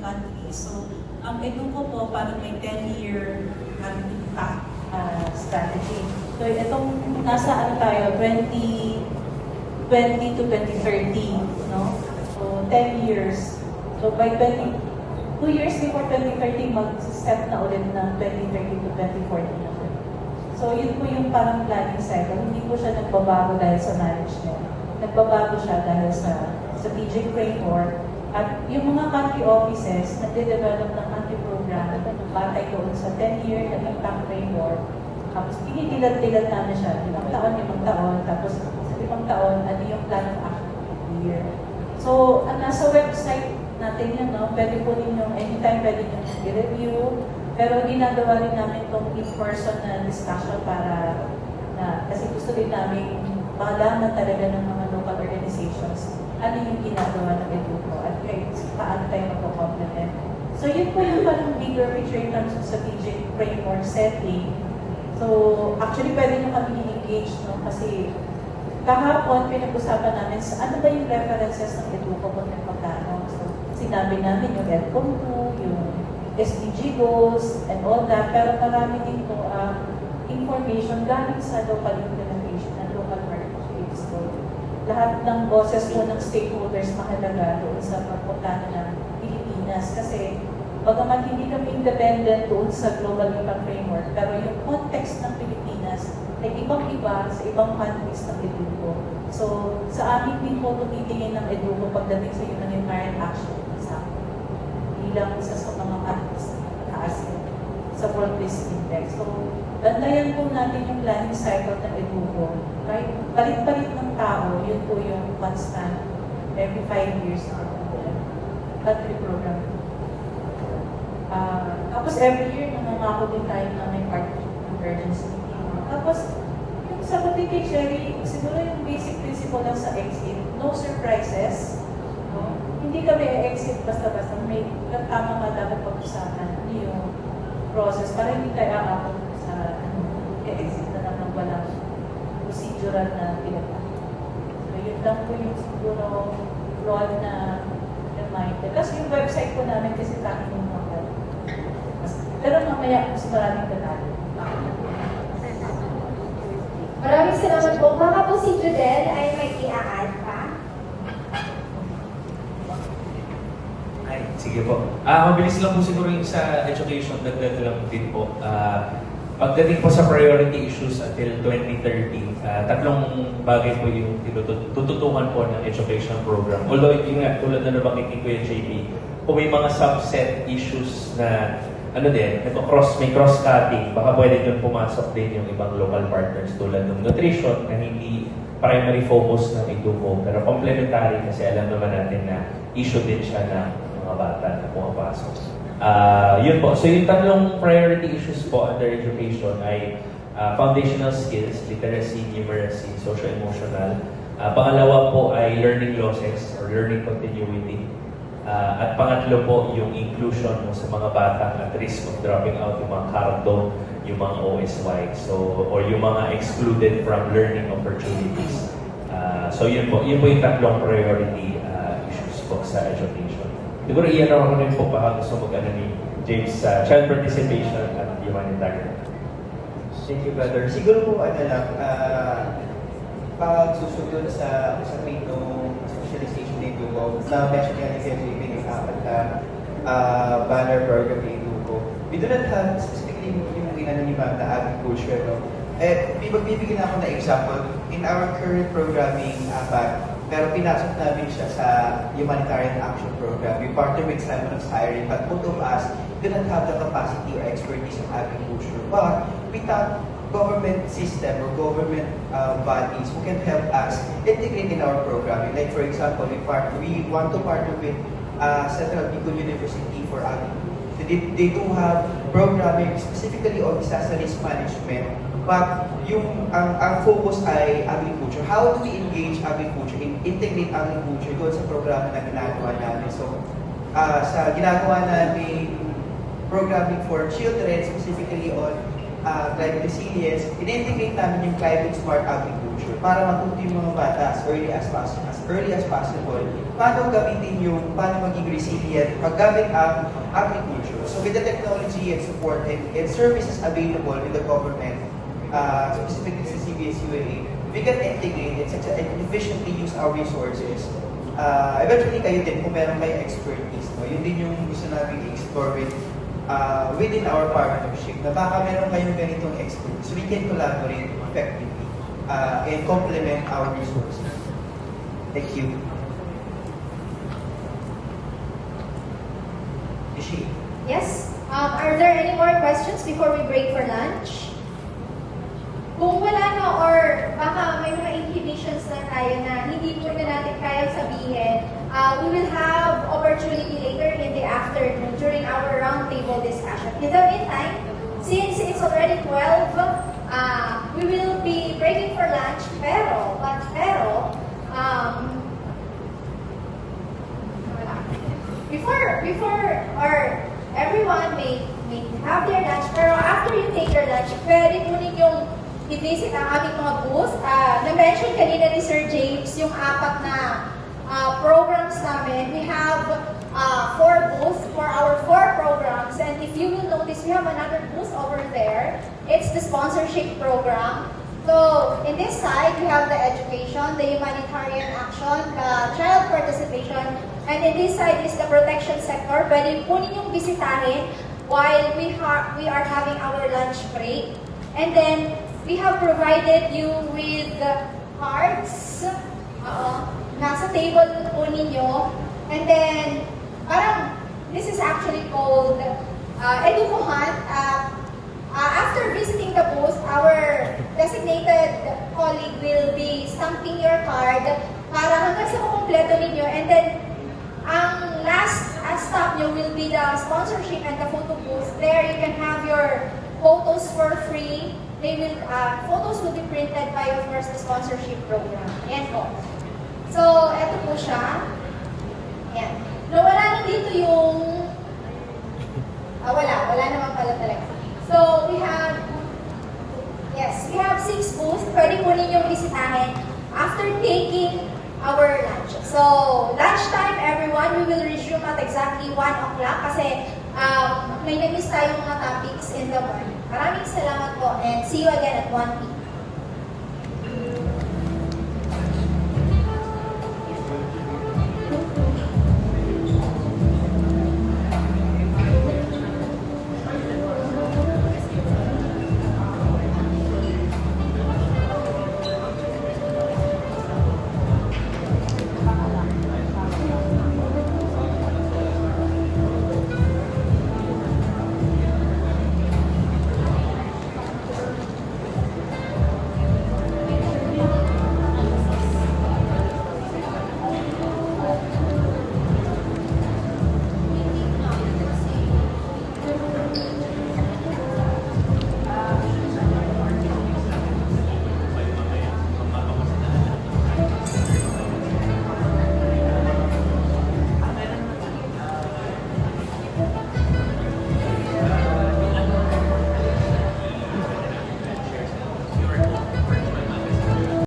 countries. So, ang Educo po parang may 10-year impact strategy. So, itong nasa ano tayo, 2020 to 2030, no? So, 10 years. So, by 2 years before 2030, mag-step na ulit ng 2030 to 2040 na. So, yun po yung parang planning cycle. Hindi po siya nagbabago dahil sa management. Nagbabago siya dahil sa strategic framework. At yung mga country offices, nagde-develop ng country program batay doon sa 10-year na impact framework. Tapos, tinitilan-tilan namin siya. 5 taon, tapos sa 5 taon, ano yung plan of action for the year. So, nasa website natin yun, no? Pwede po ninyong, anytime pwede nyo i-review. Pero ginagawa rin namin itong in-person na discussion para kasi gusto rin namin malaman talaga ng mga local organizations ano yung ginagawa ng Educo at paano tayo magpo-complement. So yun po yung parang bigger picture in terms of strategic framework setting. So actually pwede nyo kami i-engage, no? Kasi kahapon pinag-usapan namin sa ano ba yung references ng Educo kung nagpagkano. So sinabi namin yung EDCOM 2, yung SDG goals and all that, pero marami din po information galing sa local implementation and local partnerships. So, lahat ng boses po ng stakeholders mahalaga doon sa pagpunta ng Pilipinas kasi bagaman hindi kami independent doon sa global impact framework, pero yung context ng Pilipinas ay ibang-iba sa ibang countries ng Educo. So, sa amin din po tumitingin ng Educo pagdating sa humanitarian action bilang isa sa mga countries na taas sa World Peace Index. So, bandayan po natin yung planning cycle ng Educo. Kahit palit-palit ng tao, yun po yung constant every 5 years na country program. Tapos every year, nangangako din tayo na may partnership ng urgency. Tapos, yung sagot din kay Jerry, siguro yung basic principle lang sa exit, no surprises. No? Hindi kami e-exit basta-basta. May tama nga dapat pag-usapan yung process para hindi tayo aabot sa e-exit na lang ng walang procedural na pinagpapalala. So, yun lang po yung siguro broad na reminder. Kasi yung website po namin kasi takin yung mga pero mamaya mas maraming detalye. Maraming salamat po. Baka po si Judel ay may i-add pa. Ay, sige po. Mabilis lang po siguro yung sa education, dagdag lang din po. Pagdating po sa priority issues until 2030, tatlong bagay po yung tututukan po ng education program. Although, yung nga, tulad na nabanggit ni Kuya JP, kung may mga subset issues na may cross-cutting, baka pwede doon pumasok din yung ibang local partners tulad ng nutrition na hindi primary focus ng Educo, pero complementary kasi alam naman natin na issue din siya ng mga bata na pumapasok. Yun po. So yung tatlong priority issues po under education ay foundational skills, literacy, numeracy, social-emotional. Pangalawa po ay learning losses or learning continuity. At pangatlo po yung inclusion mo sa mga bata at risk of dropping out, yung mga CARDO, yung mga OSY, or yung mga excluded from learning opportunities. So yun po yung tatlong priority issues po sa education. Siguro iyan ako rin po baka gusto mag-ano ni James sa child participation at humanitarian. Thank you, brother. Siguro po pag susunod sa usapin ng socialization ng Educo, na-mention nga ni Kuya JP yung apat na banner program ng Educo. We do not have specifically yung ni Ma'am na agriculture. No? Magbibigyan ako na example. In our current programming pero pinasok namin siya sa humanitarian action program. We partner with Simon of Cyrene, but both of us do not have the capacity or expertise of agriculture. But we thought government system or government bodies who can help us integrate in our programming. Like for example, we want to partner with Central Bicol University for agriculture. They do have programming specifically on disaster risk management, but ang focus ay agriculture. How do we engage agriculture, integrate agriculture doon sa programa na ginagawa namin? So, sa ginagawa namin programming for children, specifically on climate resilience, in-integrate namin yung climate smart agriculture para matuto yung mga bata as early as possible. early as possible, paano maging resilient paggamit ang agriculture. So with the technology and support and services available with the government, specifically sa CBS-UAA, we can integrate it and efficiently use our resources. Eventually kayo din, kung meron kayo expertise, no? Yun din yung gusto namin i-explore within our partnership, na baka meron kayong ganitong expertise, so we can collaborate effectively and complement our resources. Thank you. Ishi. Yes? Are there any more questions before we break for lunch? Kung wala na or baka may mga inhibitions na tayo na hindi po na natin kayang sabihin, we will have opportunity later in the afternoon during our roundtable discussion. In the meantime, since it's already 12, we will be breaking for lunch, pero, before or everyone may have their lunch, pero after you take your lunch, pwede po ninyong i-visit ang aming mga booth. Na-mention kanina ni Sir James yung 4 na programs namin. We have 4 booths for our 4 programs, and if you will notice, we have another booth over there. It's the sponsorship program. So, in this side, we have the education, the humanitarian action, the child participation, and in this side is the protection sector. Pwede po ninyong bisitahin while we are having our lunch break. And then, we have provided you with cards. Nasa table po ninyo. And then, parang, this is actually called Edukuhan. After visiting the booth, our designated colleague will be stamping your card para hanggang sa kumpleto ninyo. And then, ang last stop nyo will be the sponsorship and the photo booth. There, you can have your photos for free. Photos will be printed by, of course, the sponsorship program. Ayan po. So, eto po siya. Ayan. Nawala na dito yung... wala naman pala talaga. So, we have 6 booths. Pwede po ninyong bisitahin after taking our lunch. So, lunchtime, everyone, we will resume at exactly 1 o'clock kasi may na-miss tayong mga topics in the morning. Maraming salamat po and see you again at 1 p.m.